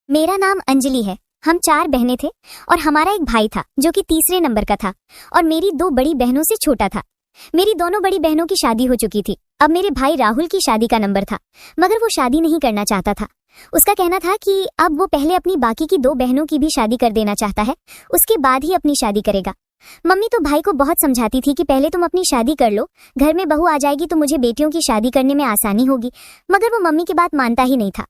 मेरा नाम अंजलि है। हम 4 बहनें थे और हमारा एक भाई था जो कि तीसरे नंबर का था और मेरी 2 बड़ी बहनों से छोटा था। मेरी दोनों बड़ी बहनों की शादी हो चुकी थी। अब मेरे भाई राहुल की शादी का नंबर था, मगर वो शादी नहीं करना चाहता था। उसका कहना था कि अब वो पहले अपनी बाकी की 2 बहनों की भी शादी कर देना चाहता है, उसके बाद ही अपनी शादी करेगा। मम्मी तो भाई को बहुत समझाती थी कि पहले तुम अपनी शादी कर लो, घर में बहू आ जाएगी तो मुझे बेटियों की शादी करने में आसानी होगी, मगर वो मम्मी की बात मानता ही नहीं था।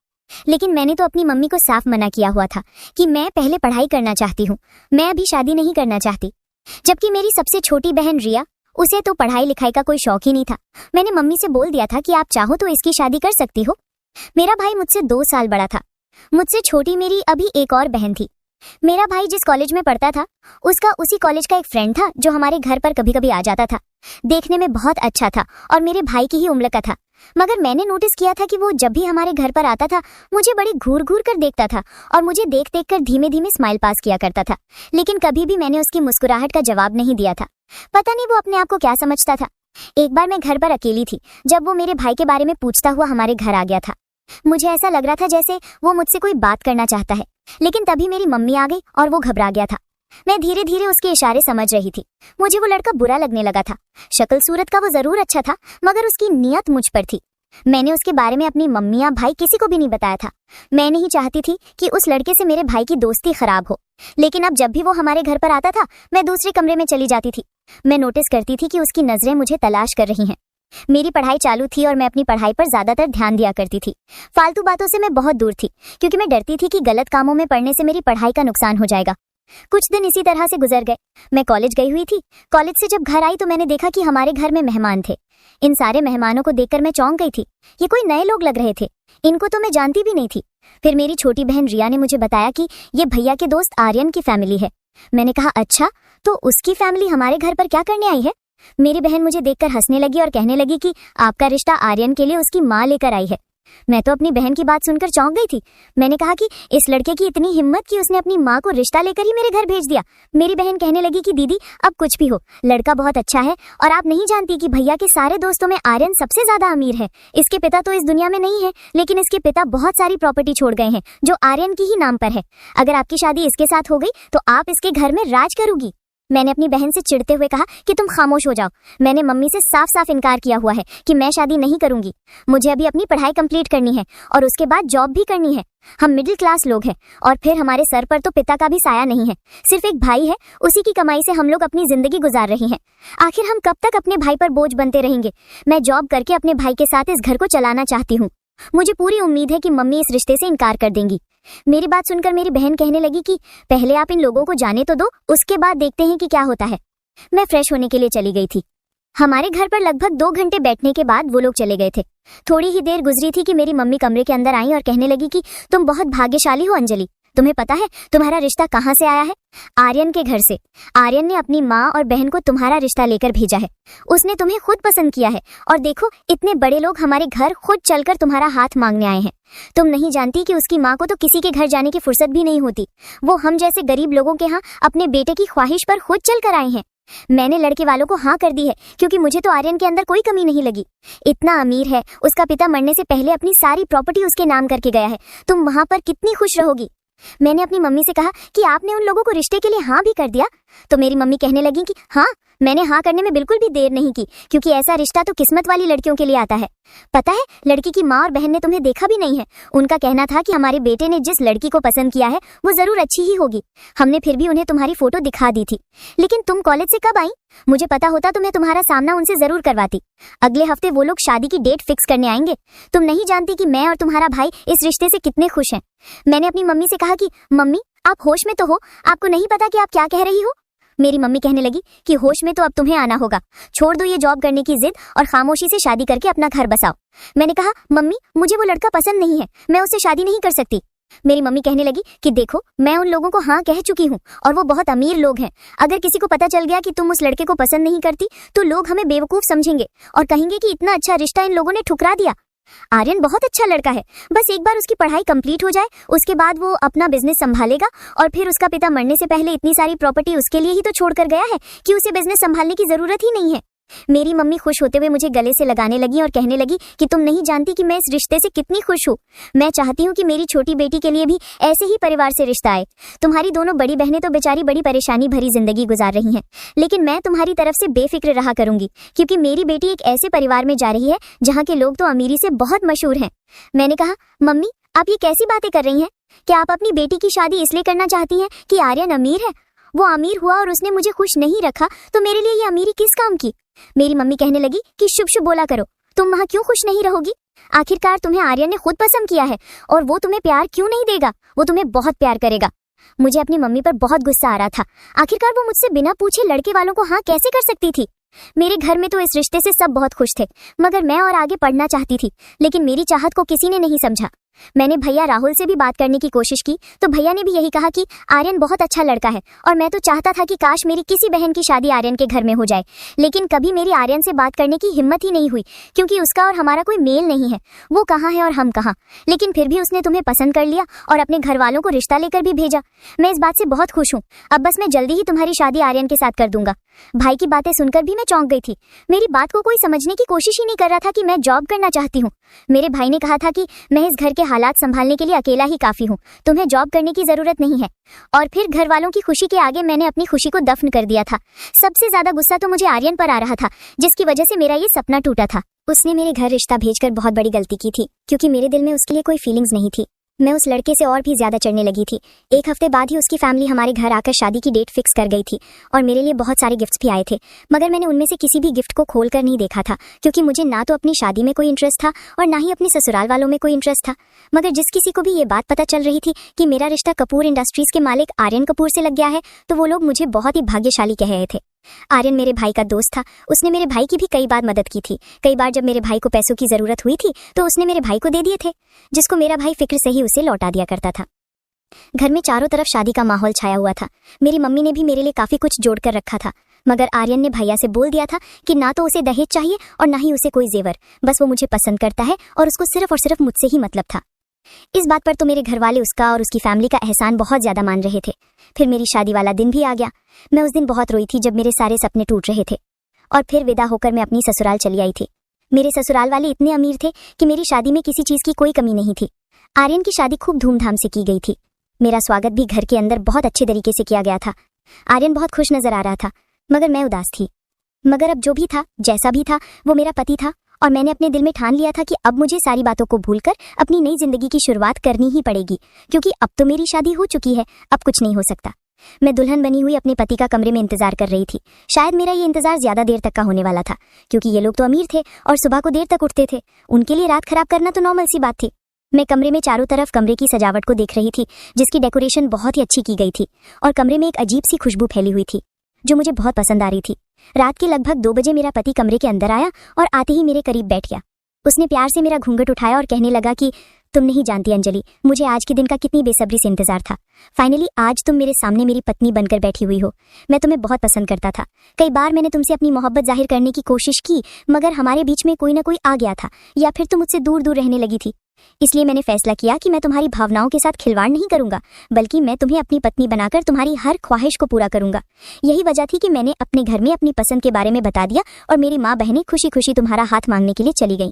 लेकिन मैंने तो अपनी मम्मी को साफ मना किया हुआ था कि मैं पहले पढ़ाई करना चाहती हूँ, मैं अभी शादी नहीं करना चाहती। जबकि मेरी सबसे छोटी बहन रिया, उसे तो पढ़ाई लिखाई का कोई शौक ही नहीं था। मैंने मम्मी से बोल दिया था कि आप चाहो तो इसकी शादी कर सकती हो। मेरा भाई मुझसे 2 साल बड़ा था। मुझसे छोटी मेरी अभी एक और बहन थी। मेरा भाई जिस कॉलेज में पढ़ता था, उसका उसी कॉलेज का एक फ्रेंड था जो हमारे घर पर कभी कभी आ जाता था। देखने में बहुत अच्छा था और मेरे भाई की ही उम्र का था, मगर मैंने नोटिस किया था कि वो जब भी हमारे घर पर आता था मुझे बड़ी घूर घूर कर देखता था और मुझे देख देख कर धीमे धीमे स्माइल पास किया करता था। लेकिन कभी भी मैंने उसकी मुस्कुराहट का जवाब नहीं दिया था। पता नहीं वो अपने आप को क्या समझता था। एक बार मैं घर पर अकेली थी जब वो मेरे भाई के बारे में पूछता हुआ हमारे घर आ गया था। मुझे ऐसा लग रहा था जैसे वो मुझसे कोई बात करना चाहता है, लेकिन तभी मेरी मम्मी आ गई और वो घबरा गया था। मैं धीरे धीरे उसके इशारे समझ रही थी। मुझे वो लड़का बुरा लगने लगा था। शक्ल सूरत का वो जरूर अच्छा था, मगर उसकी नियत मुझ पर थी। मैंने उसके बारे में अपनी मम्मी या भाई किसी को भी नहीं बताया था। मैं नहीं चाहती थी कि उस लड़के से मेरे भाई की दोस्ती खराब हो। लेकिन अब जब भी वो हमारे घर पर आता था, मैं दूसरे कमरे में चली जाती थी। मैं नोटिस करती थी कि उसकी नजरें मुझे तलाश कर रही हैं। मेरी पढ़ाई चालू थी और मैं अपनी पढ़ाई पर ज्यादातर ध्यान दिया करती थी। फालतू बातों से मैं बहुत दूर थी, क्योंकि मैं डरती थी कि गलत कामों में पड़ने से मेरी पढ़ाई का नुकसान हो जाएगा। कुछ दिन इसी तरह से गुजर गए। मैं कॉलेज गई हुई थी। कॉलेज से जब घर आई तो मैंने देखा कि हमारे घर में मेहमान थे। इन सारे मेहमानों को देखकर मैं चौंक गई थी। ये कोई नए लोग लग रहे थे, इनको तो मैं जानती भी नहीं थी। फिर मेरी छोटी बहन रिया ने मुझे बताया कि ये भैया के दोस्त आर्यन की फैमिली है। मैंने कहा, अच्छा, तो उसकी फैमिली हमारे घर पर क्या करने आई है? मेरी बहन मुझे देखकर हंसने लगी और कहने लगी कि आपका रिश्ता आर्यन के लिए उसकी माँ लेकर आई है। मैं तो अपनी बहन की बात सुनकर चौंक गई थी। मैंने कहा कि इस लड़के की इतनी हिम्मत कि उसने अपनी माँ को रिश्ता लेकर ही मेरे घर भेज दिया। मेरी बहन कहने लगी कि दीदी, अब कुछ भी हो, लड़का बहुत अच्छा है और आप नहीं जानती कि भैया के सारे दोस्तों में आर्यन सबसे ज्यादा अमीर है। इसके पिता तो इस दुनिया में नहीं है, लेकिन इसके पिता बहुत सारी प्रॉपर्टी छोड़ गए हैं जो आर्यन की ही नाम पर है। अगर आपकी शादी इसके साथ हो गई तो आप इसके घर में राज करोगी। मैंने अपनी बहन से चिढ़ते हुए कहा कि तुम खामोश हो जाओ। मैंने मम्मी से साफ साफ इनकार किया हुआ है कि मैं शादी नहीं करूंगी। मुझे अभी अपनी पढ़ाई कंप्लीट करनी है और उसके बाद जॉब भी करनी है। हम मिडिल क्लास लोग हैं और फिर हमारे सर पर तो पिता का भी साया नहीं है, सिर्फ एक भाई है। उसी की कमाई से हम लोग अपनी जिंदगी गुजार रहे हैं। आखिर हम कब तक अपने भाई पर बोझ बनते रहेंगे? मैं जॉब करके अपने भाई के साथ इस घर को चलाना चाहती हूँ। मुझे पूरी उम्मीद है कि मम्मी इस रिश्ते से इनकार कर देंगी। मेरी बात सुनकर मेरी बहन कहने लगी कि पहले आप इन लोगों को जाने तो दो, उसके बाद देखते हैं कि क्या होता है। मैं फ्रेश होने के लिए चली गई थी। हमारे घर पर लगभग 2 घंटे बैठने के बाद वो लोग चले गए थे। थोड़ी ही देर गुजरी थी कि मेरी मम्मी कमरे के अंदर आई और कहने लगी कि तुम बहुत भाग्यशाली हो अंजलि। तुम्हें पता है तुम्हारा रिश्ता कहाँ से आया है? आर्यन के घर से। आर्यन ने अपनी माँ और बहन को तुम्हारा रिश्ता लेकर भेजा है। उसने तुम्हें खुद पसंद किया है और देखो, इतने बड़े लोग हमारे घर खुद चलकर तुम्हारा हाथ मांगने आए हैं। तुम नहीं जानती कि उसकी माँ को तो किसी के घर जाने की फुर्सत भी नहीं होती। वो हम जैसे गरीब लोगों के यहाँ अपने बेटे की ख्वाहिश पर खुद चलकर आए हैं। मैंने लड़के वालों को हाँ कर दी है, क्योंकि मुझे तो आर्यन के अंदर कोई कमी नहीं लगी। इतना अमीर है, उसका पिता मरने से पहले अपनी सारी प्रॉपर्टी उसके नाम करके गया है। तुम वहां पर कितनी खुश रहोगी? मैंने अपनी मम्मी से कहा कि आपने उन लोगों को रिश्ते के लिए हाँ भी कर दिया? तो मेरी मम्मी कहने लगी कि हाँ, मैंने हाँ करने में बिल्कुल भी देर नहीं की, क्योंकि ऐसा रिश्ता तो किस्मत वाली लड़कियों के लिए आता है। पता है, लड़की की माँ और बहन ने तुम्हें देखा भी नहीं है। उनका कहना था कि हमारे बेटे ने जिस लड़की को पसंद किया है वो जरूर अच्छी ही होगी। हमने फिर भी उन्हें तुम्हारी फोटो दिखा दी थी। लेकिन तुम कॉलेज से कब आई? मुझे पता होता तो मैं तुम्हारा सामना उनसे जरूर करवाती। अगले हफ्ते वो लोग शादी की डेट फिक्स करने आएंगे। तुम नहीं जानती कि मैं और तुम्हारा भाई इस रिश्ते से कितने खुश हैं। मैंने अपनी मम्मी से कहा कि मम्मी, आप होश में तो हो? आपको नहीं पता कि आप क्या कह रही हो? मेरी मम्मी कहने लगी कि होश में तो अब तुम्हें आना होगा। छोड़ दो ये जॉब करने की जिद और खामोशी से शादी करके अपना घर बसाओ। मैंने कहा, मम्मी, मुझे वो लड़का पसंद नहीं है, मैं उससे शादी नहीं कर सकती। मेरी मम्मी कहने लगी कि देखो, मैं उन लोगों को हाँ कह चुकी हूँ और वो बहुत अमीर लोग हैं। अगर किसी को पता चल गया कि तुम उस लड़के को पसंद नहीं करती तो लोग हमें बेवकूफ समझेंगे और कहेंगे कि इतना अच्छा रिश्ता इन लोगों ने ठुकरा दिया। आर्यन बहुत अच्छा लड़का है, बस एक बार उसकी पढ़ाई कंप्लीट हो जाए, उसके बाद वो अपना बिजनेस संभालेगा और फिर उसका पिता मरने से पहले इतनी सारी प्रॉपर्टी उसके लिए ही तो छोड़ कर गया है कि उसे बिजनेस संभालने की जरूरत ही नहीं है। मेरी मम्मी खुश होते हुए मुझे गले से लगाने लगी और कहने लगी कि तुम नहीं जानती कि मैं इस रिश्ते से कितनी खुश हूँ। मैं चाहती हूँ कि मेरी छोटी बेटी के लिए भी ऐसे ही परिवार से रिश्ता आए। तुम्हारी दोनों बड़ी बहनें तो बेचारी बड़ी परेशानी भरी जिंदगी गुजार रही हैं, लेकिन मैं तुम्हारी तरफ से बेफिक्र रहा करूंगी, क्योंकि मेरी बेटी एक ऐसे परिवार में जा रही है जहाँ के लोग तो अमीरी से बहुत मशहूर हैं। मैंने कहा, मम्मी आप ये कैसी बातें कर रही हैं? क्या आप अपनी बेटी की शादी इसलिए करना चाहती हैं कि आर्यन अमीर है? वो अमीर हुआ और उसने मुझे खुश नहीं रखा तो मेरे लिए ये अमीरी किस काम की? मेरी मम्मी कहने लगी कि शुभ शुभ बोला करो, तुम वहाँ क्यों खुश नहीं रहोगी? आखिरकार तुम्हें आर्यन ने खुद पसंद किया है और वो तुम्हें प्यार क्यों नहीं देगा? वो तुम्हें बहुत प्यार करेगा। मुझे अपनी मम्मी पर बहुत गुस्सा आ रहा था। आखिरकार वो मुझसे बिना पूछे लड़के वालों को हाँ कैसे कर सकती थी? मेरे घर में तो इस रिश्ते से सब बहुत खुश थे, मगर मैं और आगे पढ़ना चाहती थी, लेकिन मेरी चाहत को किसी ने नहीं समझा। मैंने भैया राहुल से भी बात करने की कोशिश की तो भैया ने भी यही कहा कि आर्यन बहुत अच्छा लड़का है, और मैं तो चाहता था कि काश मेरी किसी बहन की शादी आर्यन के घर में हो जाए, लेकिन कभी मेरी आर्यन से बात करने की हिम्मत ही नहीं हुई, क्योंकि उसका और हमारा कोई मेल नहीं है। वो कहाँ है और हम कहाँ, लेकिन फिर भी उसने तुम्हें पसंद कर लिया और अपने घर वालों को रिश्ता लेकर भी भेजा। मैं इस बात से बहुत खुश हूँ। अब बस मैं जल्दी ही तुम्हारी शादी आर्यन के साथ कर दूंगा। भाई की बातें सुनकर भी मैं चौंक गई थी। मेरी बात को कोई समझने की कोशिश ही नहीं कर रहा था कि मैं जॉब करना चाहती हूँ। मेरे भाई ने कहा था कि मैं इस घर के हालात संभालने के लिए अकेला ही काफी हूँ, तुम्हें जॉब करने की जरूरत नहीं है। और फिर घर वालों की खुशी के आगे मैंने अपनी खुशी को दफन कर दिया था। सबसे ज्यादा गुस्सा तो मुझे आर्यन पर आ रहा था, जिसकी वजह से मेरा ये सपना टूटा था। उसने मेरे घर रिश्ता भेजकर बहुत बड़ी गलती की थी, क्योंकि मेरे दिल में उसके लिए कोई फीलिंग्स नहीं थी। मैं उस लड़के से और भी ज्यादा चढ़ने लगी थी। एक हफ्ते बाद ही उसकी फैमिली हमारे घर आकर शादी की डेट फिक्स कर गई थी और मेरे लिए बहुत सारे गिफ्ट्स भी आए थे, मगर मैंने उनमें से किसी भी गिफ्ट को खोल कर नहीं देखा था, क्योंकि मुझे ना तो अपनी शादी में कोई इंटरेस्ट था और ना ही अपने ससुराल वालों में कोई इंटरेस्ट था। मगर जिस किसी को भी ये बात पता चल रही थी कि मेरा रिश्ता कपूर इंडस्ट्रीज के मालिक आर्यन कपूर से लग गया है, तो वो लोग मुझे बहुत ही भाग्यशाली कह रहे थे। आर्यन मेरे भाई का दोस्त था, उसने मेरे भाई की भी कई बार मदद की थी। कई बार जब मेरे भाई को पैसों की जरूरत हुई थी तो उसने मेरे भाई को दे दिए थे, जिसको मेरा भाई फिक्र से ही उसे लौटा दिया करता था। घर में चारों तरफ शादी का माहौल छाया हुआ था। मेरी मम्मी ने भी मेरे लिए काफी कुछ जोड़ कर रखा था, मगर आर्यन ने भैया से बोल दिया था कि ना तो उसे दहेज चाहिए और ना ही उसे कोई जेवर, बस वो मुझे पसंद करता है और उसको सिर्फ और सिर्फ मुझसे ही मतलब था। इस बात पर तो मेरे घर वाले उसका और उसकी फैमिली का एहसान बहुत ज्यादा मान रहे थे। फिर मेरी शादी वाला दिन भी आ गया। मैं उस दिन बहुत रोई थी जब मेरे सारे सपने टूट रहे थे, और फिर विदा होकर मैं अपनी ससुराल चली आई थी। मेरे ससुराल वाले इतने अमीर थे कि मेरी शादी में किसी चीज की कोई कमी नहीं थी। आर्यन की शादी खूब धूमधाम से की गई थी। मेरा स्वागत भी घर के अंदर बहुत अच्छे तरीके से किया गया था। आर्यन बहुत खुश नजर आ रहा था, मगर मैं उदास थी। मगर अब जो भी था, जैसा भी था, वो मेरा पति था, और मैंने अपने दिल में ठान लिया था कि अब मुझे सारी बातों को भूलकर अपनी नई जिंदगी की शुरुआत करनी ही पड़ेगी, क्योंकि अब तो मेरी शादी हो चुकी है, अब कुछ नहीं हो सकता। मैं दुल्हन बनी हुई अपने पति का कमरे में इंतजार कर रही थी। शायद मेरा ये इंतजार ज्यादा देर तक का होने वाला था, क्योंकि ये लोग तो अमीर थे और सुबह को देर तक उठते थे। उनके लिए रात खराब करना तो नॉर्मल सी बात थी। मैं कमरे में चारों तरफ कमरे की सजावट को देख रही थी, जिसकी डेकोरेशन बहुत ही अच्छी की गई थी, और कमरे में एक अजीब सी खुशबू फैली हुई थी जो मुझे बहुत पसंद आ रही थी। रात के लगभग 2 बजे मेरा पति कमरे के अंदर आया और आते ही मेरे करीब बैठ गया। उसने प्यार से मेरा घूंघट उठाया और कहने लगा कि तुम नहीं जानती अंजलि, मुझे आज के दिन का कितनी बेसब्री से इंतजार था। फाइनली आज तुम मेरे सामने मेरी पत्नी बनकर बैठी हुई हो। मैं तुम्हें बहुत पसंद करता था। कई बार मैंने तुमसे अपनी मोहब्बत जाहिर करने की कोशिश की, मगर हमारे बीच में कोई ना कोई आ गया था, या फिर तुम मुझसे दूर दूर रहने लगी थी। इसलिए मैंने फैसला किया कि मैं तुम्हारी भावनाओं के साथ खिलवाड़ नहीं करूंगा, बल्कि मैं तुम्हें अपनी पत्नी बनाकर तुम्हारी हर ख्वाहिश को पूरा करूंगा। यही वजह थी कि मैंने अपने घर में अपनी पसंद के बारे में बता दिया और मेरी माँ बहनें खुशी खुशी तुम्हारा हाथ मांगने के लिए चली गईं।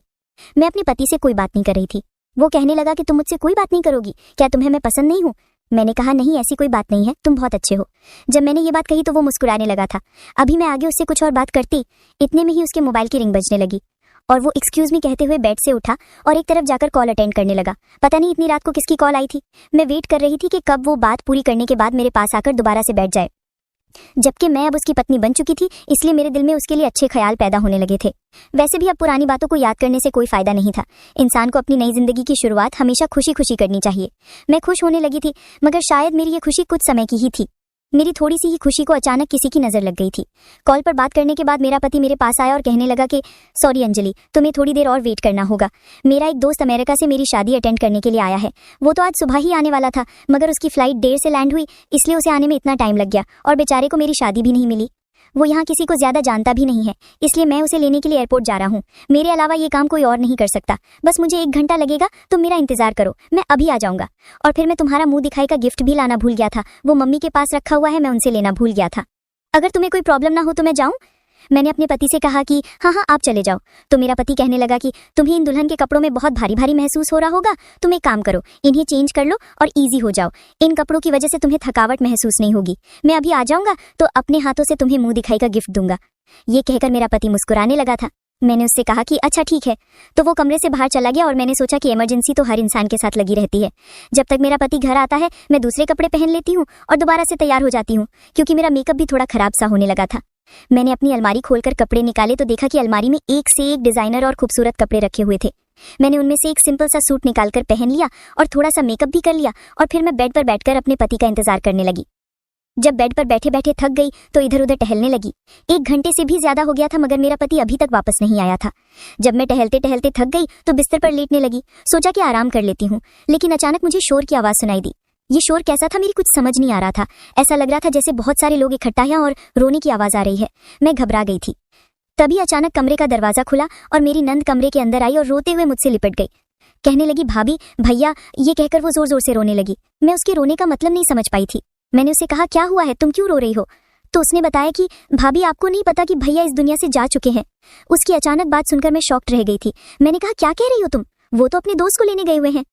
मैं अपने पति से कोई बात नहीं कर रही थी। वो कहने लगा कि तुम मुझसे कोई बात नहीं करोगी, क्या तुम्हें मैं पसंद नहीं हूँ? मैंने कहा नहीं, ऐसी कोई बात नहीं है, तुम बहुत अच्छे हो। जब मैंने ये बात कही तो वो मुस्कुराने लगा था। अभी मैं आगे उससे कुछ और बात करती, इतने में ही उसके मोबाइल की रिंग बजने लगी और वो एक्सक्यूज मी कहते हुए बेड से उठा और एक तरफ जाकर कॉल अटेंड करने लगा। पता नहीं इतनी रात को किसकी कॉल आई थी। मैं वेट कर रही थी कि कब वो बात पूरी करने के बाद मेरे पास आकर दोबारा से बैठ जाए। जबकि मैं अब उसकी पत्नी बन चुकी थी, इसलिए मेरे दिल में उसके लिए अच्छे ख्याल पैदा होने लगे थे। वैसे भी अब पुरानी बातों को याद करने से कोई फायदा नहीं था। इंसान को अपनी नई जिंदगी की शुरुआत हमेशा खुशी खुशी करनी चाहिए। मैं खुश होने लगी थी, मगर शायद मेरी ये खुशी कुछ समय की ही थी। मेरी थोड़ी सी ही खुशी को अचानक किसी की नजर लग गई थी। कॉल पर बात करने के बाद मेरा पति मेरे पास आया और कहने लगा कि सॉरी अंजलि, तुम्हें थोड़ी देर और वेट करना होगा। मेरा एक दोस्त अमेरिका से मेरी शादी अटेंड करने के लिए आया है। वो तो आज सुबह ही आने वाला था, मगर उसकी फ्लाइट देर से लैंड हुई, इसलिए उसे आने में इतना टाइम लग गया और बेचारे को मेरी शादी भी नहीं मिली। वो यहाँ किसी को ज्यादा जानता भी नहीं है, इसलिए मैं उसे लेने के लिए एयरपोर्ट जा रहा हूँ। मेरे अलावा ये काम कोई और नहीं कर सकता। बस मुझे 1 घंटा लगेगा, तुम मेरा इंतजार करो, मैं अभी आ जाऊंगा। और फिर मैं तुम्हारा मुंह दिखाई का गिफ्ट भी लाना भूल गया था, वो मम्मी के पास रखा हुआ है, मैं उनसे लेना भूल गया था। अगर तुम्हें कोई प्रॉब्लम ना हो तो मैं जाऊं? मैंने अपने पति से कहा कि हाँ आप चले जाओ। तो मेरा पति कहने लगा कि तुम्हें इन दुल्हन के कपड़ों में बहुत भारी भारी महसूस हो रहा होगा, तुम एक काम करो, इन्हें चेंज कर लो और इजी हो जाओ। इन कपड़ों की वजह से तुम्हें थकावट महसूस नहीं होगी। मैं अभी आ जाऊंगा तो अपने हाथों से तुम्हें मुंह दिखाई का गिफ्ट दूंगा। ये कहकर मेरा पति मुस्कुराने लगा था। मैंने उससे कहा कि अच्छा ठीक है। तो वो कमरे से बाहर चला गया और मैंने सोचा कि इमरजेंसी तो हर इंसान के साथ लगी रहती है। जब तक मेरा पति घर आता है मैं दूसरे कपड़े पहन लेती हूँ और दोबारा से तैयार हो जाती हूँ, क्योंकि मेरा मेकअप भी थोड़ा खराब सा होने लगा था। मैंने अपनी अलमारी खोलकर कपड़े निकाले तो देखा कि अलमारी में एक से एक डिजाइनर और खूबसूरत कपड़े रखे हुए थे। मैंने उनमें से एक सिंपल सा सूट निकालकर पहन लिया और थोड़ा सा मेकअप भी कर लिया और फिर मैं बेड पर बैठकर अपने पति का इंतजार करने लगी। जब बेड पर बैठे बैठे थक गई तो इधर उधर टहलने लगी। 1 घंटे से भी ज्यादा हो गया था मगर मेरा पति अभी तक वापस नहीं आया था। जब मैं टहलते टहलते थक गई तो बिस्तर पर लेटने लगी। सोचा कि आराम कर लेती हूँ, लेकिन अचानक मुझे शोर की आवाज सुनाई दी। ये शोर कैसा था मेरी कुछ समझ नहीं आ रहा था। ऐसा लग रहा था जैसे बहुत सारे लोग इकट्ठा हैं और रोने की आवाज आ रही है। मैं घबरा गई थी। तभी अचानक कमरे का दरवाजा खुला और मेरी नंद कमरे के अंदर आई और रोते हुए मुझसे लिपट गई। कहने लगी भाभी, भैया, ये कहकर वो जोर जोर से रोने लगी। मैं उसके रोने का मतलब नहीं समझ पाई थी। मैंने उससे कहा क्या हुआ है, तुम क्यों रो रही हो? तो उसने बताया कि भाभी आपको नहीं पता कि भैया इस दुनिया से जा चुके हैं। उसकी अचानक बात सुनकर मैं शॉक्ड रह गई थी। मैंने कहा क्या कह रही हो तुम? वो तो अपने दोस्त को लेने गए हुए हैं।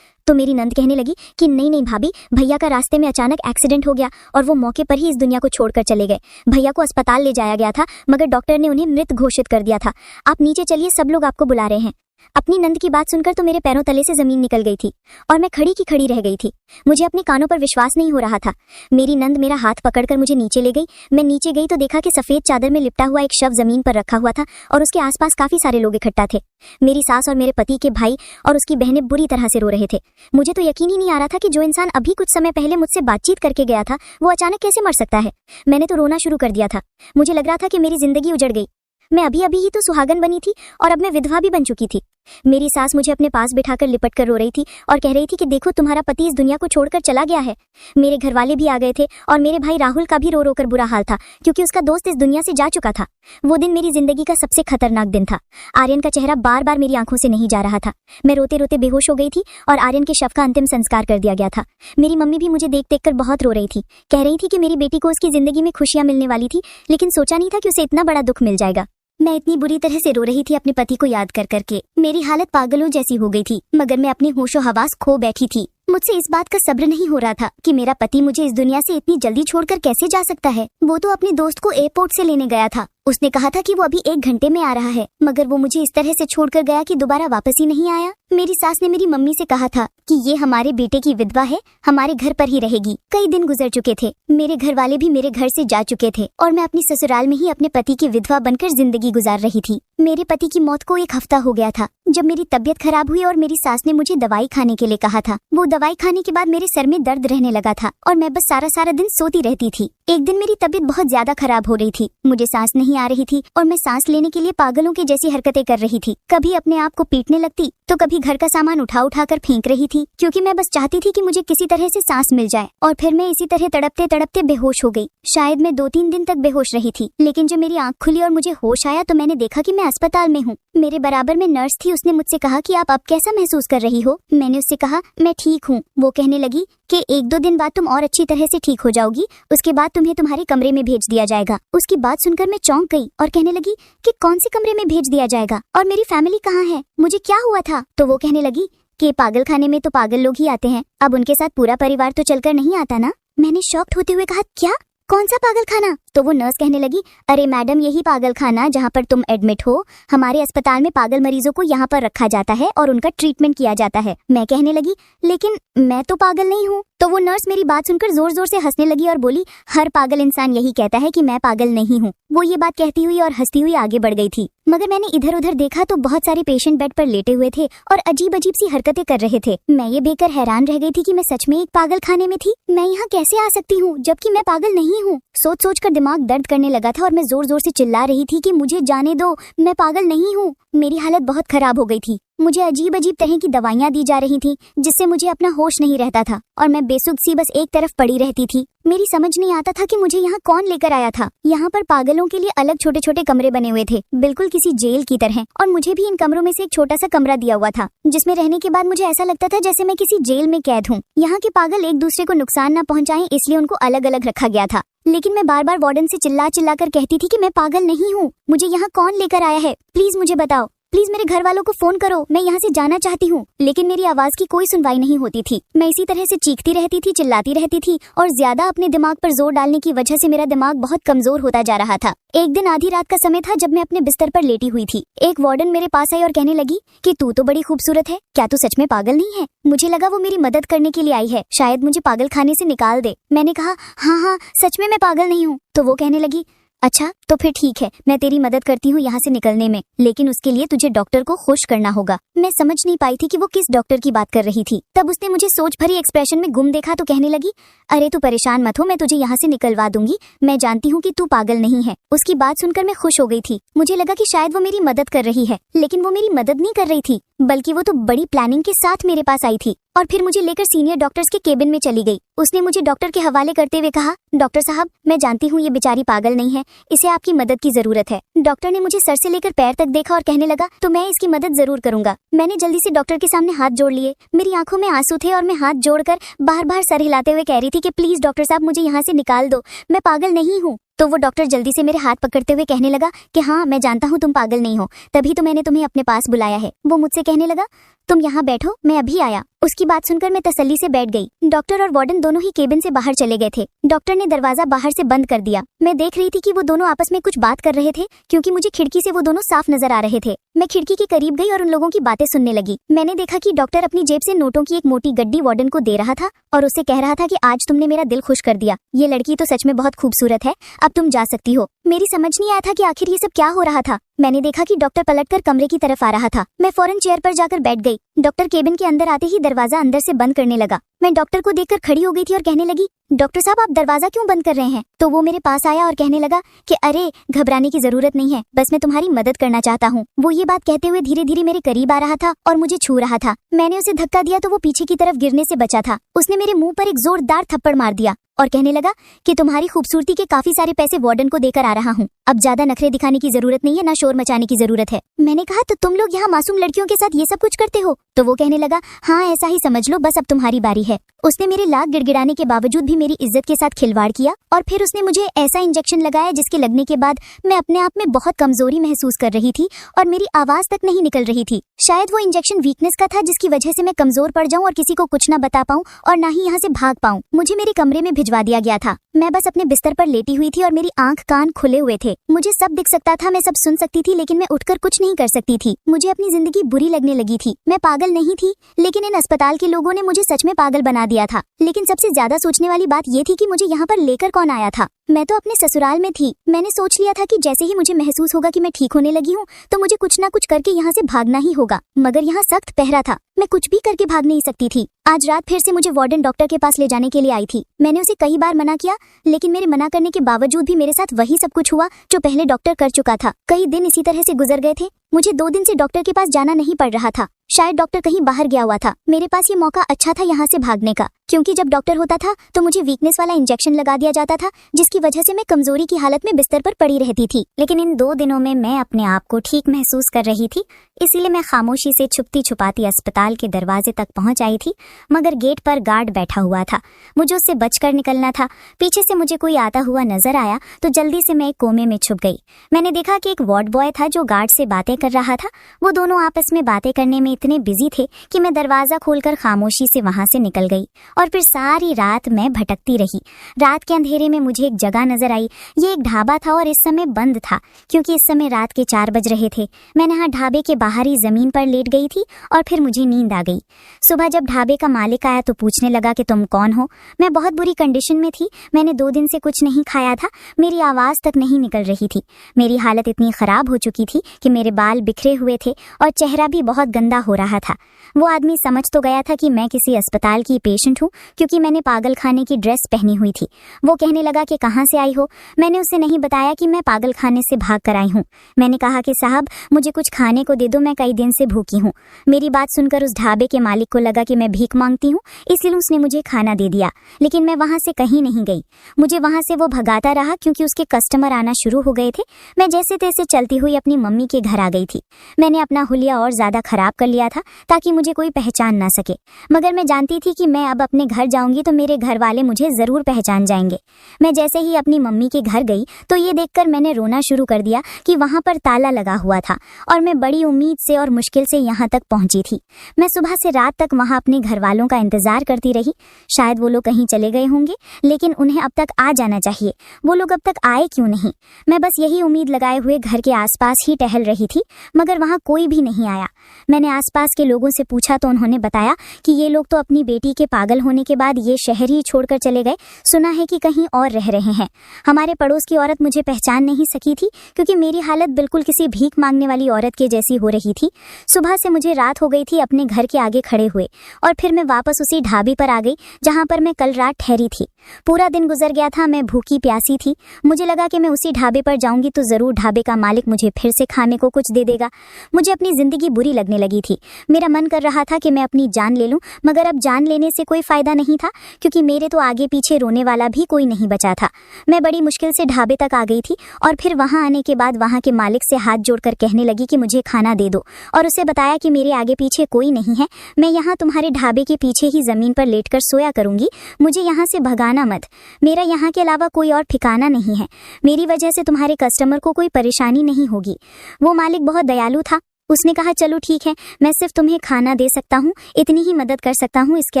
तो मेरी नंद कहने लगी कि नहीं भाभी, भैया का रास्ते में अचानक एक्सीडेंट हो गया और वो मौके पर ही इस दुनिया को छोड़कर चले गए। भैया को अस्पताल ले जाया गया था मगर डॉक्टर ने उन्हें मृत घोषित कर दिया था। आप नीचे चलिए, सब लोग आपको बुला रहे हैं। अपनी नंद की बात सुनकर तो मेरे पैरों तले से जमीन निकल गई थी और मैं खड़ी की खड़ी रह गई थी। मुझे अपने कानों पर विश्वास नहीं हो रहा था। मेरी नंद मेरा हाथ पकड़कर मुझे नीचे ले गई। मैं नीचे गई तो देखा कि सफेद चादर में लिपटा हुआ एक शव जमीन पर रखा हुआ था और उसके आसपास काफी सारे लोग इकट्ठा थे। मेरी सास और मेरे पति के भाई और उसकी बहनें बुरी तरह से रो रहे थे। मुझे तो यकीन ही नहीं आ रहा था कि जो इंसान अभी कुछ समय पहले मुझसे बातचीत करके गया था वो अचानक कैसे मर सकता है। मैंने तो रोना शुरू कर दिया था। मुझे लग रहा था कि मेरी जिंदगी उजड़ गई। मैं अभी अभी ही तो सुहागन बनी थी और अब मैं विधवा भी बन चुकी थी। मेरी सास मुझे अपने पास बिठाकर लिपट कर रो रही थी और कह रही थी कि देखो तुम्हारा पति इस दुनिया को छोड़कर चला गया है। मेरे घर वाले भी आ गए थे और मेरे भाई राहुल का भी रो रो कर बुरा हाल था क्योंकि उसका दोस्त इस दुनिया से जा चुका था। वो दिन मेरी जिंदगी का सबसे खतरनाक दिन था। आर्यन का चेहरा बार बार मेरी आंखों से नहीं जा रहा था। मैं रोते रोते बेहोश हो गई थी और आर्यन के शव का अंतिम संस्कार कर दिया गया था। मेरी मम्मी भी मुझे देख देख कर बहुत रो रही थी। कह रही थी कि मेरी बेटी को उसकी जिंदगी में खुशियां मिलने वाली थी, लेकिन सोचा नहीं था कि उसे इतना बड़ा दुख मिल जाएगा। मैं इतनी बुरी तरह से रो रही थी अपने पति को याद कर करके। मेरी हालत पागलों जैसी हो गई थी मगर मैं अपनी होशो हवास खो बैठी थी। मुझसे इस बात का सब्र नहीं हो रहा था कि मेरा पति मुझे इस दुनिया से इतनी जल्दी छोड़कर कैसे जा सकता है। वो तो अपने दोस्त को एयरपोर्ट से लेने गया था। उसने कहा था कि वो अभी 1 घंटे में आ रहा है, मगर वो मुझे इस तरह से छोड़कर गया कि दोबारा वापस ही नहीं आया। मेरी सास ने मेरी मम्मी से कहा था कि ये हमारे बेटे की विधवा है, हमारे घर पर ही रहेगी। कई दिन गुजर चुके थे, मेरे घर वाले भी मेरे घर से जा चुके थे और मैं अपनी ससुराल में ही अपने पति की विधवा बनकर जिंदगी गुजार रही थी। मेरे पति की मौत को 1 हफ्ता हो गया था जब मेरी तबीयत खराब हुई और मेरी सास ने मुझे दवाई खाने के लिए कहा था। वो दवाई खाने के बाद मेरे सर में दर्द रहने लगा था और मैं बस सारा दिन सोती रहती थी। एक दिन मेरी तबीयत बहुत ज्यादा खराब हो रही थी, मुझे सांस नहीं आ रही थी और मैं सांस लेने के लिए पागलों की जैसी हरकतें कर रही थी। कभी अपने आप को पीटने लगती तो कभी घर का सामान उठा उठा कर फेंक रही थी, क्योंकि मैं बस चाहती थी कि मुझे किसी तरह से सांस मिल जाए। और फिर मैं इसी तरह तड़पते तड़पते बेहोश हो गई। शायद मैं 2-3 दिन तक बेहोश रही थी, लेकिन जब मेरी आंख खुली और मुझे होश आया तो मैंने देखा कि मैं अस्पताल में हूँ। मेरे बराबर में नर्स थी। उसने मुझसे कहा कि आप अब कैसा महसूस कर रही हो? मैंने उससे कहा मैं ठीक हूँ। वो कहने लगी कि 1-2 दिन बाद तुम और अच्छी तरह से ठीक हो जाओगी, उसके बाद तुम्हें तुम्हारे कमरे में भेज दिया जाएगा। उसकी बात सुनकर मैं चौंक गई और कहने लगी कि कौन से कमरे में भेज दिया जाएगा और मेरी फैमिली कहाँ है, मुझे क्या हुआ था? तो वो कहने लगी कि पागल खाने में तो पागल लोग ही आते हैं, अब उनके साथ पूरा परिवार तो चलकर नहीं आता ना। मैंने शॉक्ड होते हुए कहा क्या, कौन सा पागल खाना? तो वो नर्स कहने लगी अरे मैडम, यही पागल खाना जहाँ पर तुम एडमिट हो। हमारे अस्पताल में पागल मरीजों को यहाँ पर रखा जाता है और उनका ट्रीटमेंट किया जाता है। मैं कहने लगी लेकिन मैं तो पागल नहीं हूँ। तो वो नर्स मेरी बात सुनकर जोर जोर से हंसने लगी और बोली हर पागल इंसान यही कहता है कि मैं पागल नहीं हूँ। वो ये बात कहती हुई और हंसती हुई आगे बढ़ गई थी, मगर मैंने इधर उधर देखा तो बहुत सारे पेशेंट बेड पर लेटे हुए थे और अजीब अजीब सी हरकतें कर रहे थे। मैं ये देखकर हैरान रह गई थी कि मैं सच में एक पागल खाने में थी। मैं यहाँ कैसे आ सकती हूँ जबकि मैं पागल नहीं हूँ? सोच सोच कर दिमाग दर्द करने लगा था और मैं जोर जोर से चिल्ला रही थी कि मुझे जाने दो, मैं पागल नहीं हूँ। मेरी हालत बहुत खराब हो गई थी। मुझे अजीब अजीब तरह की दवाइयाँ दी जा रही थी, जिससे मुझे अपना होश नहीं रहता था और मैं बेसुध सी बस एक तरफ पड़ी रहती थी। मेरी समझ नहीं आता था कि मुझे यहाँ कौन लेकर आया था। यहाँ पर पागलों के लिए अलग छोटे छोटे कमरे बने हुए थे, बिल्कुल किसी जेल की तरह, और मुझे भी इन कमरों में से एक छोटा सा कमरा दिया हुआ था, जिसमें रहने के बाद मुझे ऐसा लगता था जैसे मैं किसी जेल में कैद हूँ। यहाँ के पागल एक दूसरे को नुकसान न पहुँचाएं, इसलिए उनको अलग अलग रखा गया था। लेकिन मैं बार बार वार्डन से चिल्ला चिल्ला कर कहती थी कि मैं पागल नहीं हूँ, मुझे यहाँ कौन लेकर आया है, प्लीज मुझे बताओ, प्लीज मेरे घर वालों को फोन करो, मैं यहाँ से जाना चाहती हूँ। लेकिन मेरी आवाज की कोई सुनवाई नहीं होती थी। मैं इसी तरह से चीखती रहती थी, चिल्लाती रहती थी, और ज्यादा अपने दिमाग पर जोर डालने की वजह से मेरा दिमाग बहुत कमजोर होता जा रहा था। एक दिन आधी रात का समय था जब मैं अपने बिस्तर पर लेटी हुई थी। एक वार्डन मेरे पास आई और कहने लगी कि तू तो बड़ी खूबसूरत है, क्या तू सच में पागल नहीं है? मुझे लगा वो मेरी मदद करने के लिए आई है, शायद मुझे पागल खाने से निकाल दे। मैंने कहा हाँ, सच में मैं पागल नहीं हूँ। तो वो कहने लगी अच्छा तो फिर ठीक है, मैं तेरी मदद करती हूँ यहाँ से निकलने में, लेकिन उसके लिए तुझे डॉक्टर को खुश करना होगा। मैं समझ नहीं पाई थी कि वो किस डॉक्टर की बात कर रही थी। तब उसने मुझे सोच भरी एक्सप्रेशन में गुम देखा तो कहने लगी अरे तू परेशान मत हो, मैं तुझे यहाँ से निकलवा दूंगी, मैं जानती हूँ कि तू पागल नहीं है। उसकी बात सुनकर मैं खुश हो गई थी। मुझे लगा कि शायद वो मेरी मदद कर रही है, लेकिन वो मेरी मदद नहीं कर रही थी, बल्कि वो तो बड़ी प्लानिंग के साथ मेरे पास आई थी और फिर मुझे लेकर सीनियर डॉक्टर्स के केबिन में चली गई। उसने मुझे डॉक्टर के हवाले करते हुए कहा डॉक्टर साहब, मैं जानती हूँ ये बेचारी पागल नहीं है, इसे आपकी मदद की जरूरत है। डॉक्टर ने मुझे सर से लेकर पैर तक देखा और कहने लगा तो मैं इसकी मदद जरूर करूंगा। मैंने जल्दी से डॉक्टर के सामने हाथ जोड़ लिए। मेरी आंखों में आंसू थे और मैं हाथ जोड़कर बार बार सर हिलाते हुए कह रही थी कि प्लीज डॉक्टर साहब मुझे यहाँ से निकाल दो, मैं पागल नहीं हूँ। तो वो डॉक्टर जल्दी से मेरे हाथ पकड़ते हुए कहने लगा कि हाँ मैं जानता हूँ तुम पागल नहीं हो, तभी तो मैंने तुम्हें अपने पास बुलाया है। वो मुझसे कहने लगा तुम यहाँ बैठो, मैं अभी आया। उसकी बात सुनकर मैं तसल्ली से बैठ गई। डॉक्टर और वार्डन दोनों ही केबिन से बाहर चले गए थे। डॉक्टर ने दरवाजा बाहर से बंद कर दिया। मैं देख रही थी कि वो दोनों आपस में कुछ बात कर रहे थे, क्योंकि मुझे खिड़की से वो दोनों साफ नजर आ रहे थे। मैं खिड़की के करीब गई और उन लोगों की बातें सुनने लगी। मैंने देखा कि डॉक्टर अपनी जेब से नोटों की एक मोटी गड्डी वार्डन को दे रहा था और उससे कह रहा था कि आज तुमने मेरा दिल खुश कर दिया, ये लड़की तो सच में बहुत खूबसूरत है, अब तुम जा सकती हो। मेरी समझ नहीं आया था कि आखिर ये सब क्या हो रहा था। मैंने देखा कि डॉक्टर पलटकर कमरे की तरफ आ रहा था। मैं फौरन चेयर पर जाकर बैठ गई। डॉक्टर केबिन के अंदर आते ही दरवाजा अंदर से बंद करने लगा। मैं डॉक्टर को देखकर खड़ी हो गई थी और कहने लगी डॉक्टर साहब आप दरवाजा क्यों बंद कर रहे हैं? तो वो मेरे पास आया और कहने लगा कि अरे घबराने की जरूरत नहीं है, बस मैं तुम्हारी मदद करना चाहता हूँ। वो ये बात कहते हुए धीरे धीरे मेरे करीब आ रहा था और मुझे छू रहा था। मैंने उसे धक्का दिया तो वो पीछे की तरफ गिरने से बचा था। उसने मेरे मुंह पर एक जोरदार थप्पड़ मार दिया और कहने लगा कि तुम्हारी खूबसूरती के काफी सारे पैसे वार्डन को देकर आ रहा हूँ, अब ज्यादा नखरे दिखाने की जरूरत नहीं है, ना शोर मचाने की जरूरत है। मैंने कहा तो तुम लोग यहाँ मासूम लड़कियों के साथ ये सब कुछ करते हो? तो वो कहने लगा हाँ ऐसा ही समझ लो, बस अब तुम्हारी बारी है। उसने मेरे लाख गिड़गिड़ाने के बावजूद भी मेरी इज्जत के साथ खिलवाड़ किया और फिर उसने मुझे ऐसा इंजेक्शन लगाया जिसके लगने के बाद मैं अपने आप में बहुत कमजोरी महसूस कर रही थी और मेरी आवाज तक नहीं निकल रही थी। शायद वो इंजेक्शन वीकनेस का था, जिसकी वजह से मैं कमजोर पड़ जाऊं और किसी को कुछ न बता पाऊं और ना ही यहाँ से भाग पाऊं। मुझे मेरे कमरे में भिजवा दिया गया था। मैं बस अपने बिस्तर पर लेटी हुई थी और मेरी आंख कान खुले हुए थे। मुझे सब दिख सकता था, मैं सब सुन सकती थी, लेकिन मैं उठकर कुछ नहीं कर सकती थी। मुझे अपनी जिंदगी बुरी लगने लगी थी। मैं पागल नहीं थी, लेकिन इन अस्पताल के लोगों ने मुझे सच में पागल बना दिया था। लेकिन सबसे ज्यादा सोचने वाली बात ये थी कि मुझे यहाँ पर लेकर कौन आया था। मैं तो अपने ससुराल में थी। मैंने सोच लिया था कि जैसे ही मुझे महसूस होगा कि मैं ठीक होने लगी हूँ तो मुझे कुछ ना कुछ करके यहाँ से भागना ही होगा, मगर यहाँ सख्त पहरा था, मैं कुछ भी करके भाग नहीं सकती थी। आज रात फिर से मुझे वार्डन डॉक्टर के पास ले जाने के लिए आई थी। मैंने उसे कई बार मना किया, लेकिन मेरे मना करने के बावजूद भी मेरे साथ वही सब कुछ हुआ जो पहले डॉक्टर कर चुका था। कई दिन इसी तरह से गुजर गए थे। मुझे 2 दिन से डॉक्टर के पास जाना नहीं पड़ रहा था। शायद डॉक्टर कहीं बाहर गया हुआ था। मेरे पास ये मौका अच्छा था यहाँ से भागने का, क्योंकि जब डॉक्टर होता था तो मुझे वीकनेस वाला इंजेक्शन लगा दिया जाता था, जिसकी वजह से मैं कमजोरी की हालत में बिस्तर पर पड़ी रहती थी। लेकिन इन 2 दिनों में मैं अपने आप को ठीक महसूस कर रही थी, इसीलिए मैं खामोशी से छुपती छुपाती अस्पताल के दरवाजे तक पहुंच आई थी, मगर गेट पर गार्ड बैठा हुआ था। मुझे उससे बचकर निकलना था। पीछे से मुझे कोई आता हुआ नजर आया तो जल्दी से मैं एक कोने में छुप गई। मैंने देखा कि एक वार्ड बॉय था जो गार्ड से बातें कर रहा था। वो दोनों आपस में बातें करने में इतने बिजी थे कि मैं दरवाजा खोलकर खामोशी से वहां से निकल गई और फिर सारी रात मैं भटकती रही। रात के अंधेरे में मुझे एक जगह नजर आई। ये एक ढाबा था और इस समय बंद था, क्योंकि इस समय रात के 4 बज रहे थे। मैं यहाँ ढाबे के बाहरी जमीन पर लेट गई थी और फिर मुझे नींद आ गई। सुबह जब ढाबे का मालिक आया तो पूछने लगा कि तुम कौन हो। मैं बहुत बुरी कंडीशन में थी। मैंने 2 दिन से कुछ नहीं खाया था, मेरी आवाज तक नहीं निकल रही थी। मेरी हालत इतनी खराब हो चुकी थी कि मेरे बाल बाल बिखरे हुए थे और चेहरा भी बहुत गंदा हो रहा था। वो आदमी समझ तो गया था कि मैं किसी अस्पताल की पेशेंट हूँ, क्योंकि मैंने पागल खाने की ड्रेस पहनी हुई थी। वो कहने लगा कि कहाँ से आई हो। मैंने उसे नहीं बताया कि मैं पागल खाने से भाग कर आई हूँ। मैंने कहा कि साहब, मुझे कुछ खाने को दे दो, मैं कई दिन से भूखी हूँ। मेरी बात सुनकर उस ढाबे के मालिक को लगा कि मैं भीख मांगती हूँ, इसलिए उसने मुझे खाना दे दिया। लेकिन मैं वहाँ से कहीं नहीं गई। मुझे वहाँ से वो भगाता रहा क्योंकि उसके कस्टमर आना शुरू हो गए थे। मैं जैसे तैसे चलती हुई अपनी मम्मी के घर आ गई थी। मैंने अपना हुलिया और ज्यादा खराब कर लिया था ताकि मुझे कोई पहचान ना सके, मगर मैं जानती थी कि मैं अब अपने घर जाऊंगी तो मेरे घर वाले मुझे जरूर पहचान जाएंगे। मैं जैसे ही अपनी मम्मी के घर गई तो ये देखकर मैंने रोना शुरू कर दिया कि वहां पर ताला लगा हुआ था और मैं बड़ी उम्मीद से और मुश्किल से यहाँ तक पहुंची थी। मैं सुबह से रात तक वहां अपने घर वालों का इंतजार करती रही। शायद वो लोग कहीं चले गए होंगे, लेकिन उन्हें अब तक आ जाना चाहिए। वो लोग अब तक आए क्यों नहीं? मैं बस यही उम्मीद लगाए हुए घर के आसपास ही टहल रही थी, मगर वहां कोई भी नहीं आया। मैंने आसपास के लोगों से पूछा तो उन्होंने बताया कि ये लोग तो अपनी बेटी के पागल होने के बाद ये शहर ही छोड़कर चले गए। सुना है कि कहीं और रह रहे हैं। हमारे पड़ोस की औरत मुझे पहचान नहीं सकी थी क्योंकि मेरी हालत बिल्कुल किसी भीख मांगने वाली औरत के जैसी हो रही थी। सुबह से मुझे रात हो गई थी अपने घर के आगे खड़े हुए, और फिर मैं वापस उसी ढाबे पर आ गई जहां पर मैं कल रात ठहरी थी। पूरा दिन गुजर गया था, मैं भूखी प्यासी थी। मुझे लगा कि मैं उसी ढाबे पर जाऊंगी तो जरूर ढाबे का मालिक मुझे फिर से खाने को कुछ दे देगा। मुझे अपनी जिंदगी बुरी लगने लगी थी। मेरा मन कर रहा था कि मैं अपनी जान ले लूं, मगर अब जान लेने से कोई फायदा नहीं था क्योंकि मेरे तो आगे पीछे रोने वाला भी कोई नहीं बचा था। मैं बड़ी मुश्किल से ढाबे तक आ गई थी और फिर वहां आने के बाद वहां के मालिक से हाथ जोड़कर कहने लगी कि मुझे खाना दे दो, और उसे बताया कि मेरे आगे पीछे कोई नहीं है। मैं यहाँ तुम्हारे ढाबे के पीछे ही जमीन पर लेटकर सोया करूंगी। मुझे यहाँ से भगाना मत। मेरा यहाँ के अलावा कोई और ठिकाना नहीं है। मेरी वजह से तुम्हारे कस्टमर को कोई परेशानी नहीं होगी। वो मालिक बहुत दयालु था। उसने कहा चलो ठीक है, मैं सिर्फ तुम्हें खाना दे सकता हूँ, इतनी ही मदद कर सकता हूँ, इसके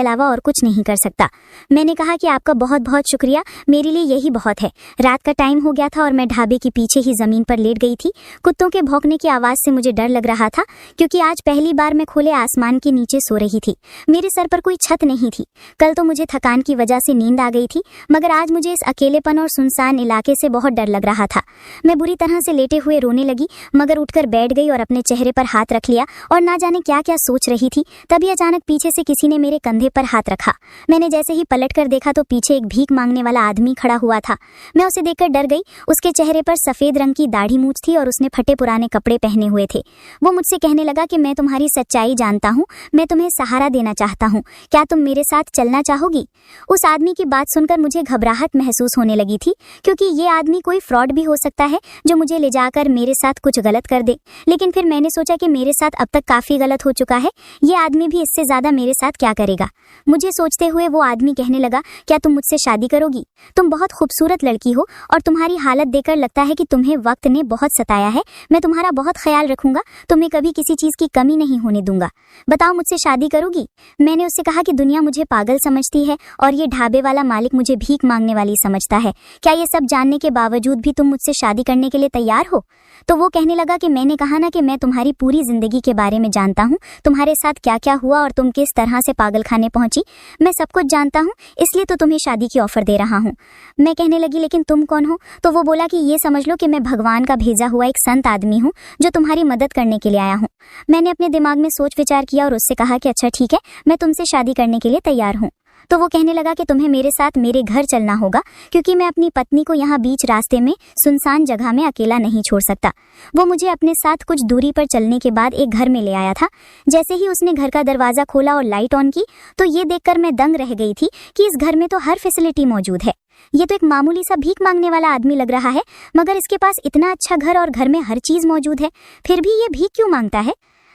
अलावा और कुछ नहीं कर सकता। मैंने कहा कि आपका बहुत बहुत शुक्रिया, मेरे लिए यही बहुत है। रात का टाइम हो गया था और मैं ढाबे के पीछे ही जमीन पर लेट गई थी। कुत्तों के भौंकने की आवाज से मुझे डर लग रहा था क्योंकि आज पहली बार मैं खुले आसमान के नीचे सो रही थी। मेरे सर पर कोई छत नहीं थी। कल तो मुझे थकान की वजह से नींद आ गई थी, मगर आज मुझे इस अकेलेपन और सुनसान इलाके से बहुत डर लग रहा था। मैं बुरी तरह से लेटे हुए रोने लगी, मगर उठकर बैठ गई और अपने चेहरे पर हाथ रख लिया और ना जाने क्या क्या सोच रही थी। तभी अचानक पीछे से किसी ने मेरे कंधे पर हाथ रखा। मैंने जैसे ही पलट कर देखा तो पीछे एक भीख मांगने वाला आदमी खड़ा हुआ था। मैं उसे देखकर डर गई। उसके चेहरे पर सफेद रंग की दाढ़ी मूंछ थी और उसने फटे पुराने कपड़े पहने हुए थे। वो मुझसे कहने लगा कि मैं तुम्हारी सच्चाई जानता हूँ, मैं तुम्हें सहारा देना चाहता हूँ, क्या तुम मेरे साथ चलना चाहोगी? उस आदमी की बात सुनकर मुझे घबराहट महसूस होने लगी थी क्योंकि ये आदमी कोई फ्रॉड भी हो सकता है जो मुझे ले जाकर मेरे साथ कुछ गलत कर दे। लेकिन फिर मैंने सोचा कि मेरे साथ अब तक काफी गलत हो चुका है, ये आदमी भी इससे ज्यादा मेरे साथ क्या करेगा। मुझे सोचते हुए वो आदमी कहने लगा, क्या तुम मुझसे शादी करोगी? तुम बहुत खूबसूरत लड़की हो और तुम्हारी हालत देखकर लगता है कि तुम्हें वक्त ने बहुत सताया है। मैं तुम्हारा बहुत ख्याल रखूंगा, तुम्हें कभी किसी चीज की कमी नहीं होने दूंगा। बताओ, मुझसे शादी करोगी? मैंने उससे कहा कि दुनिया मुझे पागल समझती है और ये ढाबे वाला मालिक मुझे भीख मांगने वाली समझता है। क्या ये सब जानने के बावजूद भी तुम मुझसे शादी करने के लिए तैयार हो? तो वो कहने लगा कि मैंने कहा ना कि मैं तुम्हारी पूरी जिंदगी के बारे में जानता हूँ, तुम्हारे साथ क्या क्या हुआ और तुम किस तरह से पागल खाने पहुंची। मैं सब कुछ जानता हूँ, इसलिए तो तुम्हें शादी की ऑफर दे रहा हूँ। मैं कहने लगी, लेकिन तुम कौन हो? तो वो बोला कि ये समझ लो कि मैं भगवान का भेजा हुआ एक संत आदमी हूँ जो तुम्हारी मदद करने के लिए आया हूँ। मैंने अपने दिमाग में सोच विचार किया और उससे कहा कि अच्छा ठीक है, मैं तुमसे शादी करने के लिए तैयार हूँ। तो वो कहने लगा कि तुम्हें मेरे साथ मेरे घर चलना होगा क्योंकि मैं अपनी पत्नी को यहाँ बीच रास्ते में सुनसान जगह में अकेला नहीं छोड़ सकता। वो मुझे अपने साथ कुछ दूरी पर चलने के बाद एक घर में ले आया था। जैसे ही उसने घर का दरवाजा खोला और लाइट ऑन की तो ये देखकर मैं दंग रह गई थी कि इस घर में तो हर फैसिलिटी मौजूद है। ये तो एक मामूली सा भीख मांगने वाला आदमी लग रहा है, मगर इसके पास इतना अच्छा घर और घर में हर चीज मौजूद है, फिर भी ये भीख क्यों मांगता है?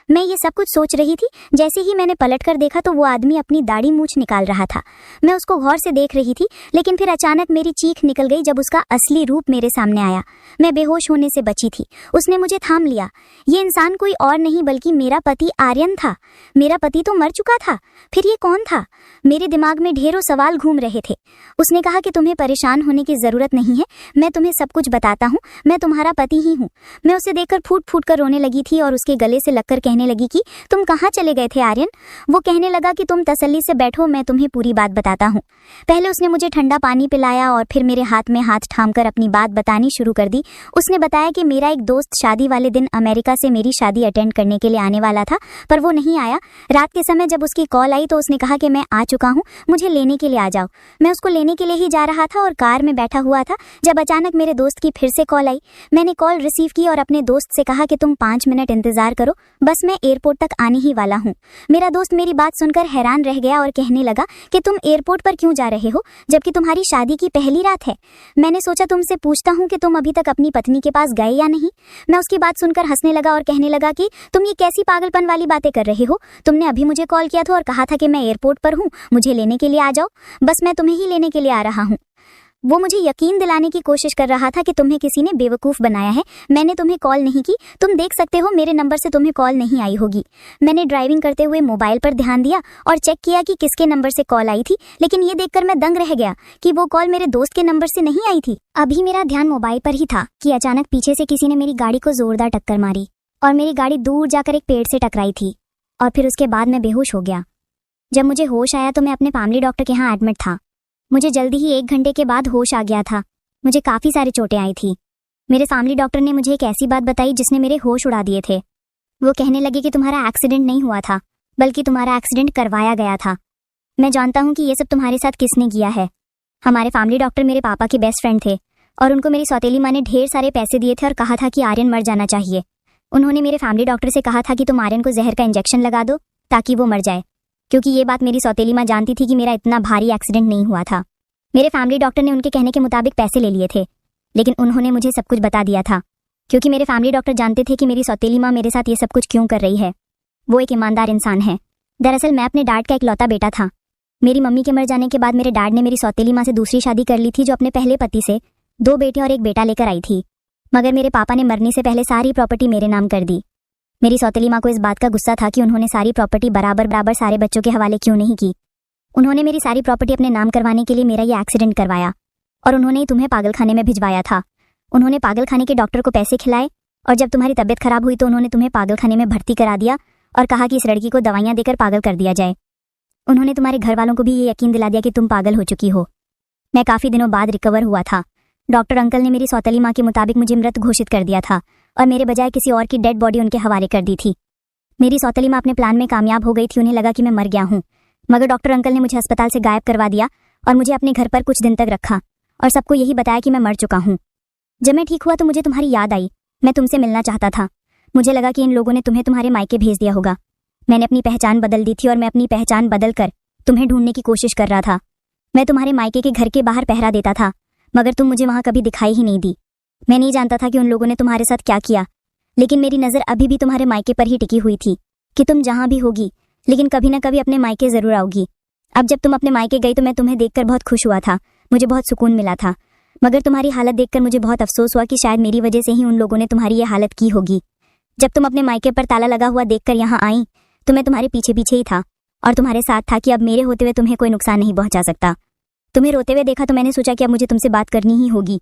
मैं ये सब कुछ सोच रही थी। जैसे ही मैंने पलटकर देखा तो वो आदमी अपनी दाढ़ी मूंछ निकाल रहा था। मैं उसको गौर से देख रही थी, लेकिन फिर अचानक मेरी चीख निकल गई जब उसका असली रूप मेरे सामने आया। मैं बेहोश होने से बची थी। उसने मुझे थाम लिया। ये इंसान कोई और नहीं बल्कि मेरा पति आर्यन था। मेरा पति तो मर चुका था, फिर ये कौन था? मेरे दिमाग में ढेरों सवाल घूम रहे थे। उसने कहा कि तुम्हें परेशान होने की जरूरत नहीं है, मैं तुम्हें सब कुछ बताता हूँ, मैं तुम्हारा पति ही हूँ। मैं उसे देखकर फूट फूट कर रोने लगी थी और उसके गले से लगकर कहने कहने लगी कि तुम कहाँ चले गए थे आर्यन। वो कहने लगा कि तुम तसल्ली से बैठो, मैं तुम्हें पूरी बात बताता हूँ। पहले उसने मुझे ठंडा पानी पिलाया और फिर मेरे हाथ में हाथ थामकर अपनी बात बतानी शुरू कर दी। उसने बताया कि मेरा एक दोस्त शादी वाले दिन अमेरिका से मेरी शादी अटेंड करने के लिए आने वाला था, पर वो नहीं आया। रात के समय जब उसकी कॉल आई तो उसने कहा कि मैं आ चुका हूँ, मुझे लेने के लिए आ जाओ। मैं उसको लेने के लिए ही जा रहा था और कार में बैठा हुआ था जब अचानक मेरे दोस्त की फिर से कॉल आई। मैंने कॉल रिसीव की और अपने दोस्त से कहा कि तुम 5 मिनट इंतजार करो, बस मैं एयरपोर्ट तक आने ही वाला हूँ। मेरा दोस्त मेरी बात सुनकर हैरान रह गया और कहने लगा कि तुम एयरपोर्ट पर क्यों जा रहे हो जबकि तुम्हारी शादी की पहली रात है। मैंने सोचा तुमसे पूछता हूँ कि तुम अभी तक अपनी पत्नी के पास गए या नहीं। मैं उसकी बात सुनकर हंसने लगा और कहने लगा कि तुम ये कैसी पागलपन वाली बातें कर रहे हो। तुमने अभी मुझे कॉल किया था और कहा था कि मैं एयरपोर्ट पर हूँ, मुझे लेने के लिए आ जाओ। बस मैं तुम्हें ही लेने के लिए आ रहा हूँ। वो मुझे यकीन दिलाने की कोशिश कर रहा था कि तुम्हें किसी ने बेवकूफ़ बनाया है। मैंने तुम्हें कॉल नहीं की, तुम देख सकते हो मेरे नंबर से तुम्हें कॉल नहीं आई होगी। मैंने ड्राइविंग करते हुए मोबाइल पर ध्यान दिया और चेक किया कि किसके नंबर से कॉल आई थी, लेकिन ये देखकर मैं दंग रह गया कि वो कॉल मेरे दोस्त के नंबर से नहीं आई थी। अभी मेरा ध्यान मोबाइल पर ही था कि अचानक पीछे से किसी ने मेरी गाड़ी को जोरदार टक्कर मारी और मेरी गाड़ी दूर जाकर एक पेड़ से टकराई थी और फिर उसके बाद मैं बेहोश हो गया। जब मुझे होश आया तो मैं अपने फैमिली डॉक्टर के यहाँ एडमिट था। मुझे जल्दी ही 1 घंटे के बाद होश आ गया था। मुझे काफ़ी सारी चोटें आई थी। मेरे फैमिली डॉक्टर ने मुझे एक ऐसी बात बताई जिसने मेरे होश उड़ा दिए थे। वो कहने लगे कि तुम्हारा एक्सीडेंट नहीं हुआ था, बल्कि तुम्हारा एक्सीडेंट करवाया गया था। मैं जानता हूँ कि ये सब तुम्हारे साथ किसने किया है। हमारे फैमिली डॉक्टर मेरे पापा के बेस्ट फ्रेंड थे और उनको मेरी सौतेली माँ ने ढेर सारे पैसे दिए थे और कहा था कि आर्यन मर जाना चाहिए। उन्होंने मेरे फैमिली डॉक्टर से कहा था कि तुम आर्यन को जहर का इंजेक्शन लगा दो ताकि वो मर जाए, क्योंकि ये बात मेरी सौतेली माँ जानती थी कि मेरा इतना भारी एक्सीडेंट नहीं हुआ था। मेरे फैमिली डॉक्टर ने उनके कहने के मुताबिक पैसे ले लिए थे, लेकिन उन्होंने मुझे सब कुछ बता दिया था, क्योंकि मेरे फैमिली डॉक्टर जानते थे कि मेरी सौतेली माँ मेरे साथ ये सब कुछ क्यों कर रही है। वो एक ईमानदार इंसान है। दरअसल मैं अपने डैड का इकलौता बेटा था। मेरी मम्मी के मर जाने के बाद मेरे डैड ने मेरी सौतेली माँ से दूसरी शादी कर ली थी, जो अपने पहले पति से 2 बेटे और 1 बेटा लेकर आई थी। मगर मेरे पापा ने मरने से पहले सारी प्रॉपर्टी मेरे नाम कर दी। मेरी सौतेली माँ को इस बात का गुस्सा था कि उन्होंने सारी प्रॉपर्टी बराबर बराबर सारे बच्चों के हवाले क्यों नहीं की। उन्होंने मेरी सारी प्रॉपर्टी अपने नाम करवाने के लिए मेरा ये एक्सीडेंट करवाया और उन्होंने ही तुम्हें पागलखाने में भिजवाया था। उन्होंने पागलखाने के डॉक्टर को पैसे खिलाए और जब तुम्हारी तबीयत खराब हुई तो उन्होंने तुम्हें पागलखाने में भर्ती करा दिया और कहा कि इस लड़की को दवाइयाँ देकर पागल कर दिया जाए। उन्होंने तुम्हारे घर वालों को भी ये यकीन दिला दिया कि तुम पागल हो चुकी हो। मैं काफ़ी दिनों बाद रिकवर हुआ था। डॉक्टर अंकल ने मेरी सौतेली माँ के मुताबिक मुझे मृत घोषित कर दिया था और मेरे बजाय किसी और की डेड बॉडी उनके हवाले कर दी थी। मेरी सौतेली माँ अपने प्लान में कामयाब हो गई थी। उन्हें लगा कि मैं मर गया हूँ, मगर डॉक्टर अंकल ने मुझे अस्पताल से गायब करवा दिया और मुझे अपने घर पर कुछ दिन तक रखा और सबको यही बताया कि मैं मर चुका हूँ। जब मैं ठीक हुआ तो मुझे तुम्हारी याद आई। मैं तुमसे मिलना चाहता था। मुझे लगा कि इन लोगों ने तुम्हें तुम्हारे मायके भेज दिया होगा। मैंने अपनी पहचान बदल दी थी और मैं अपनी पहचान बदल कर तुम्हें ढूंढने की कोशिश कर रहा था। मैं तुम्हारे मायके के घर के बाहर पहरा देता था, मगर तुम मुझे वहाँ कभी दिखाई ही नहीं दी। मैं नहीं जानता था कि उन लोगों ने तुम्हारे साथ क्या किया, लेकिन मेरी नज़र अभी भी तुम्हारे मायके पर ही टिकी हुई थी कि तुम जहाँ भी होगी लेकिन कभी ना कभी अपने मायके ज़रूर आओगी। अब जब तुम अपने मायके गई तो मैं तुम्हें देखकर बहुत खुश हुआ था, मुझे बहुत सुकून मिला था, मगर तुम्हारी हालत देखकर मुझे बहुत अफसोस हुआ कि शायद मेरी वजह से ही उन लोगों ने तुम्हारी ये हालत की होगी। जब तुम अपने मायके पर ताला लगा हुआ देखकर यहाँ आई तो मैं तुम्हारे पीछे पीछे ही था और तुम्हारे साथ था कि अब मेरे होते हुए तुम्हें कोई नुकसान नहीं पहुंचा सकता। तुम्हें रोते हुए देखा तो मैंने सोचा कि अब मुझे तुमसे बात करनी ही होगी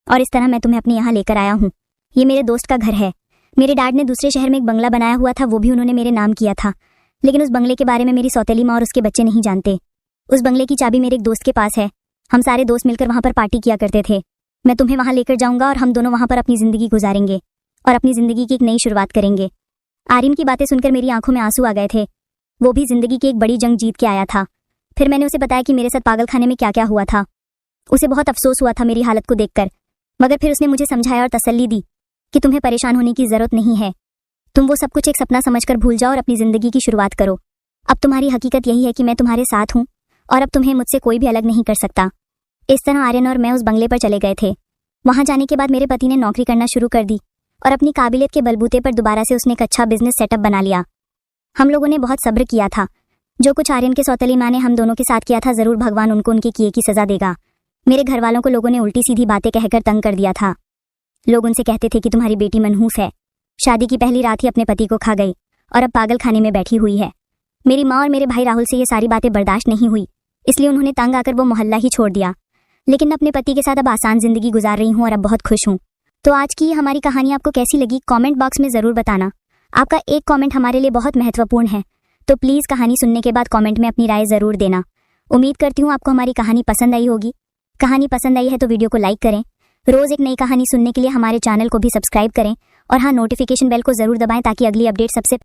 और इस तरह मैं तुम्हें अपने यहाँ लेकर आया हूँ। ये मेरे दोस्त का घर है। मेरे डैड ने दूसरे शहर में एक बंगला बनाया हुआ था, वो भी उन्होंने मेरे नाम किया था, लेकिन उस बंगले के बारे में मेरी सौतेली माँ और उसके बच्चे नहीं जानते। उस बंगले की चाबी मेरे एक दोस्त के पास है। हम सारे दोस्त मिलकर वहाँ पर पार्टी किया करते थे। मैं तुम्हें वहाँ लेकर जाऊँगा और हम दोनों वहाँ पर अपनी ज़िंदगी गुजारेंगे और अपनी ज़िंदगी की एक नई शुरुआत करेंगे। आर्यन की बातें सुनकर मेरी आंखों में आंसू आ गए थे। वो भी ज़िंदगी की एक बड़ी जंग जीत के आया था। फिर मैंने उसे बताया कि मेरे साथ पागलखाने में क्या क्या हुआ था। उसे बहुत अफसोस हुआ था मेरी हालत को देखकर, मगर फिर उसने मुझे समझाया और तसल्ली दी कि तुम्हें परेशान होने की ज़रूरत नहीं है। तुम वो सब कुछ एक सपना समझकर भूल जाओ और अपनी ज़िंदगी की शुरुआत करो। अब तुम्हारी हकीकत यही है कि मैं तुम्हारे साथ हूँ और अब तुम्हें मुझसे कोई भी अलग नहीं कर सकता। इस तरह आर्यन और मैं उस बंगले पर चले गए थे। वहाँ जाने के बाद मेरे पति ने नौकरी करना शुरू कर दी और अपनी काबिलियत के बलबूते पर दोबारा से उसने एक अच्छा बिजनेस सेटअप बना लिया। हम लोगों ने बहुत सब्र किया था। जो कुछ आर्यन के सौतेली माँ ने हम दोनों के साथ किया था, ज़रूर भगवान उनको उनके किए की सज़ा देगा। मेरे घर वालों को लोगों ने उल्टी सीधी बातें कहकर तंग कर दिया था। लोग उनसे कहते थे कि तुम्हारी बेटी मनहूस है, शादी की पहली रात ही अपने पति को खा गई और अब पागल खाने में बैठी हुई है। मेरी माँ और मेरे भाई राहुल से ये सारी बातें बर्दाश्त नहीं हुई, इसलिए उन्होंने तंग आकर वो मोहल्ला ही छोड़ दिया। लेकिन अपने पति के साथ अब आसान ज़िंदगी गुजार रही हूँ और अब बहुत खुश हूँ। तो आज की हमारी कहानी आपको कैसी लगी, कमेंट बॉक्स में ज़रूर बताना। आपका एक कमेंट हमारे लिए बहुत महत्वपूर्ण है, तो प्लीज़ कहानी सुनने के बाद कमेंट में अपनी राय ज़रूर देना। उम्मीद करती हूँ आपको हमारी कहानी पसंद आई होगी। कहानी पसंद आई है तो वीडियो को लाइक करें। रोज़ एक नई कहानी सुनने के लिए हमारे चैनल को भी सब्सक्राइब करें और हाँ, नोटिफिकेशन बेल को ज़रूर दबाएं ताकि अगली अपडेट सबसे